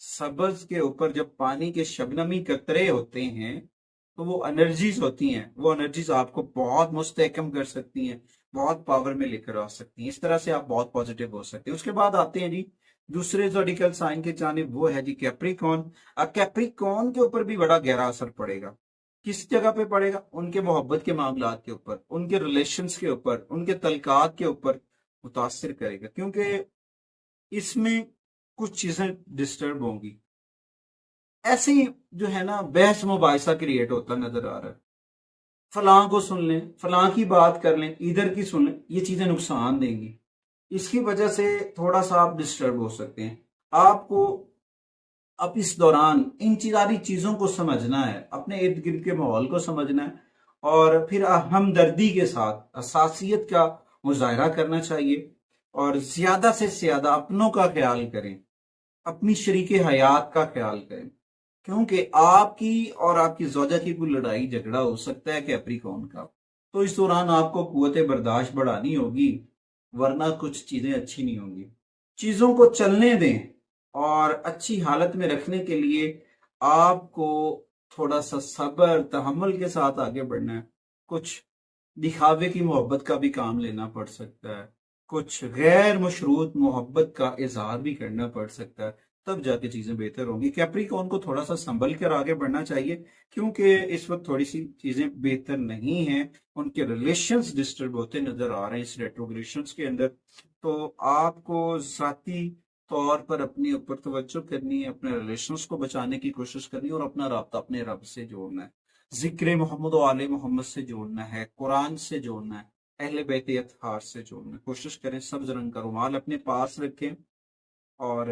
سبز کے اوپر جب پانی کے شبنمی قطرے ہوتے ہیں تو وہ انرجیز ہوتی ہیں، وہ انرجیز آپ کو بہت مستحکم کر سکتی ہیں، بہت پاور میں لے کر آ سکتی ہیں، اس طرح سے آپ بہت پازیٹیو ہو سکتے ہیں۔ اس کے بعد آتے ہیں جی دوسرے زوڈیکل سائن کے جانب، وہ ہے جی کیپریکون۔ کیپریکون کے اوپر بھی بڑا گہرا اثر پڑے گا۔ کس جگہ پہ پڑے گا؟ ان کے محبت کے معاملات کے اوپر، ان کے ریلیشنز کے اوپر، ان کے تعلقات کے اوپر متاثر کرے گا، کیونکہ اس میں کچھ چیزیں ڈسٹرب ہوں گی۔ ایسے ہی جو ہے نا بحث مباحثہ کریٹ ہوتا نظر آ رہا ہے، فلاں کو سن لیں، فلاں کی بات کر لیں، ادھر کی سن لیں، یہ چیزیں نقصان دیں گی۔ اس کی وجہ سے تھوڑا سا آپ ڈسٹرب ہو سکتے ہیں۔ آپ کو اب اس دوران ان ساری چیزوں کو سمجھنا ہے، اپنے ارد گرد کے ماحول کو سمجھنا ہے، اور پھر ہمدردی کے ساتھ حساسیت کا مظاہرہ کرنا چاہیے، اور زیادہ سے زیادہ اپنوں کا خیال کریں، اپنی شریک حیات کا خیال کریں، کیونکہ آپ کی اور آپ کی زوجہ کی کوئی لڑائی جھگڑا ہو سکتا ہے کیپریکون کا، تو اس دوران آپ کو قوت برداشت بڑھانی ہوگی، ورنہ کچھ چیزیں اچھی نہیں ہوں گی۔ چیزوں کو چلنے دیں، اور اچھی حالت میں رکھنے کے لیے آپ کو تھوڑا سا صبر تحمل کے ساتھ آگے بڑھنا ہے۔ کچھ دکھاوے کی محبت کا بھی کام لینا پڑ سکتا ہے، کچھ غیر مشروط محبت کا اظہار بھی کرنا پڑ سکتا ہے، تب جا کے چیزیں بہتر ہوں گی۔ کیپریکون کو تھوڑا سا سنبھل کر آگے بڑھنا چاہیے، کیونکہ اس وقت تھوڑی سی چیزیں بہتر نہیں ہیں، ان کے ریلیشنز ڈسٹرب ہوتے نظر آ رہے ہیں اس ریٹروگریشنز کے اندر۔ تو آپ کو ذاتی طور پر اپنے اوپر توجہ کرنی ہے، اپنے ریلیشنز کو بچانے کی کوشش کرنی ہے، اور اپنا رابطہ اپنے رب سے جوڑنا ہے، ذکر محمد و آل محمد سے جوڑنا ہے، قرآن سے جوڑنا ہے، اہل بیت اطہار سے جوڑنا ہے۔ کوشش کریں سبز رنگ کا رومال اپنے پاس رکھیں، اور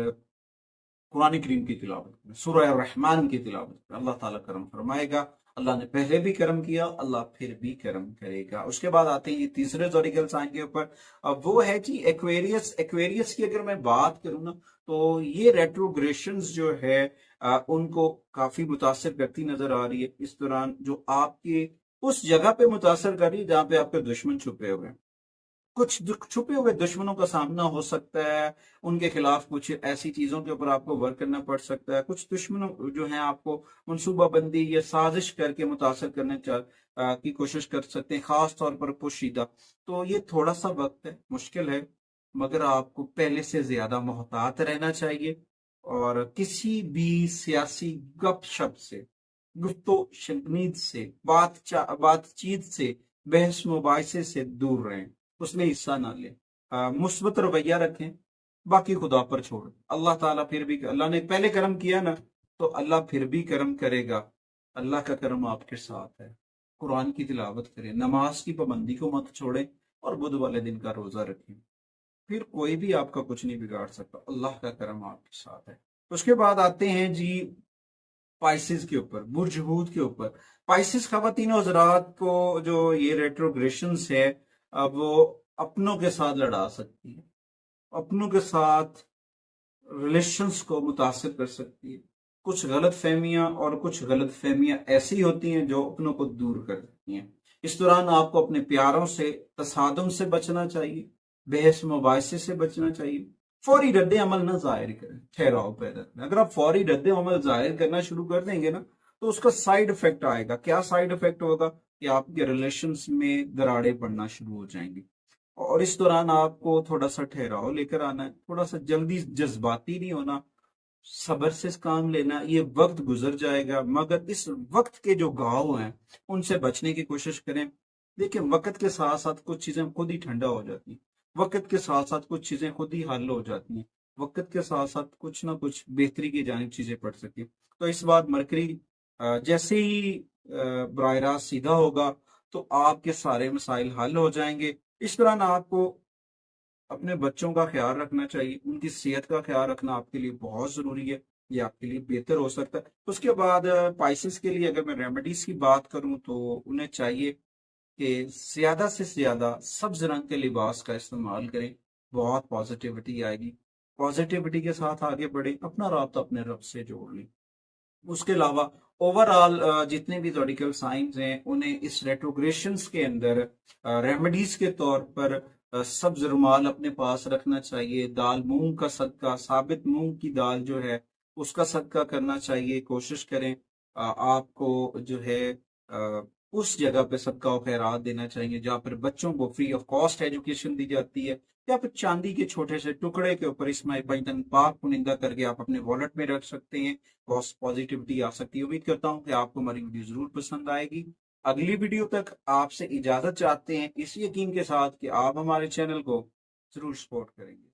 قرآن کریم کی تلاوت کریں، سورہ الرحمن کی تلاوت کریں، اللہ تعالیٰ کرم فرمائے گا۔ اللہ نے پہلے بھی کرم کیا، اللہ پھر بھی کرم کرے گا۔ اس کے بعد آتے ہیں یہ تیسرے زوڈیکل سائن کے اوپر، اب وہ ہے جی ایکویریس۔ ایکویریس کی اگر میں بات کروں نا، تو یہ ریٹروگریشنز جو ہے ان کو کافی متاثر کرتی نظر آ رہی ہے اس دوران، جو آپ کے اس جگہ پہ متاثر کر رہی ہے جہاں پہ آپ کے دشمن چھپے ہوئے ہیں۔ کچھ چھپے ہوئے دشمنوں کا سامنا ہو سکتا ہے، ان کے خلاف کچھ ایسی چیزوں کے اوپر آپ کو ورک کرنا پڑ سکتا ہے۔ کچھ دشمنوں جو ہیں آپ کو منصوبہ بندی یا سازش کر کے متاثر کرنے کی کوشش کر سکتے ہیں، خاص طور پر پوشیدہ۔ تو یہ تھوڑا سا وقت ہے، مشکل ہے، مگر آپ کو پہلے سے زیادہ محتاط رہنا چاہیے، اور کسی بھی سیاسی گپ شپ سے، گفتگو شنید سے، بات چیت سے، بحث مباحثے سے دور رہیں، اس میں حصہ نہ لیں، مثبت رویہ رکھیں، باقی خدا پر چھوڑیں۔ اللہ تعالیٰ پھر بھی، اللہ نے پہلے کرم کیا نا، تو اللہ پھر بھی کرم کرے گا۔ اللہ کا کرم آپ کے ساتھ ہے۔ قرآن کی تلاوت کریں، نماز کی پابندی کو مت چھوڑیں، اور بدھ والے دن کا روزہ رکھیں، پھر کوئی بھی آپ کا کچھ نہیں بگاڑ سکتا، اللہ کا کرم آپ کے ساتھ ہے۔ اس کے بعد آتے ہیں جی پائسز کے اوپر، برج ہود کے اوپر۔ پائسز خواتین و حضرات کو جو یہ ریٹروگریشنز ہے، اب وہ اپنوں کے ساتھ لڑا سکتی ہے، اپنوں کے ساتھ ریلیشنز کو متاثر کر سکتی ہے۔ کچھ غلط فہمیاں اور کچھ غلط فہمیاں ایسی ہوتی ہیں جو اپنوں کو دور کر دیتی ہیں۔ اس دوران آپ کو اپنے پیاروں سے، تصادم سے بچنا چاہیے، بحث مباحثے سے بچنا چاہیے۔ فوری رد عمل نہ ظاہر کریں، ٹھہراؤ پیدا کریں۔ اگر آپ فوری رد عمل ظاہر کرنا شروع کر دیں گے نا، تو اس کا سائیڈ افیکٹ آئے گا۔ کیا سائیڈ افیکٹ ہوگا؟ کہ آپ کے ریلیشنز میں دراڑیں پڑنا شروع ہو جائیں گی، اور اس دوران آپ کو تھوڑا سا ٹھہراؤ لے کر آنا ہے، تھوڑا سا جلدی جذباتی نہیں ہونا، صبر سے کام لینا۔ یہ وقت گزر جائے گا، مگر اس وقت کے جو گھاؤ ہیں ان سے بچنے کی کوشش کریں۔ دیکھیں وقت کے ساتھ ساتھ کچھ چیزیں خود ہی ٹھنڈا ہو جاتی ہیں، وقت کے ساتھ ساتھ کچھ چیزیں خود ہی حل ہو جاتی ہیں، وقت کے ساتھ ساتھ کچھ نہ کچھ بہتری کی جانب چیزیں پڑ سکتی ہیں۔ تو اس بار مرکری جیسے ہی براہ راست سیدھا ہوگا تو آپ کے سارے مسائل حل ہو جائیں گے۔ اس دوران آپ کو اپنے بچوں کا خیال رکھنا چاہیے، ان کی صحت کا خیال رکھنا آپ کے لیے بہت ضروری ہے، یہ آپ کے لیے بہتر ہو سکتا ہے۔ اس کے بعد پائسس کے لیے اگر میں ریمیڈیز کی بات کروں تو انہیں چاہیے کہ زیادہ سے زیادہ سبز رنگ کے لباس کا استعمال کریں، بہت پازیٹیوٹی آئے گی۔ پازیٹیوٹی کے ساتھ آگے بڑھیں، اپنا رابطہ اپنے رب سے جوڑ لیں۔ اس کے علاوہ اوورآل جتنے بھی زوڈیکل سائنز ہیں انہیں اس ریٹروگریشنز کے اندر ریمیڈیز کے طور پر سبز رومال اپنے پاس رکھنا چاہیے، دال مونگ کا صدقہ، ثابت مونگ کی دال جو ہے اس کا صدقہ کرنا چاہیے. کوشش کریں آپ کو جو ہے اس جگہ پہ صدقہ و خیرات دینا چاہیے جہاں پر بچوں کو فری آف کاسٹ ایجوکیشن دی جاتی ہے، یا پھر چاندی کے چھوٹے سے ٹکڑے کے اوپر اسماء پیٹن پاک کنندہ کر کے آپ اپنے والٹ میں رکھ سکتے ہیں. بہت پازیٹیوٹی آ سکتی ہے. امید کرتا ہوں کہ آپ کو ہماری ویڈیو ضرور پسند آئے گی. اگلی ویڈیو تک آپ سے اجازت چاہتے ہیں اس یقین کے ساتھ کہ آپ ہمارے چینل کو ضرور سپورٹ کریں گے.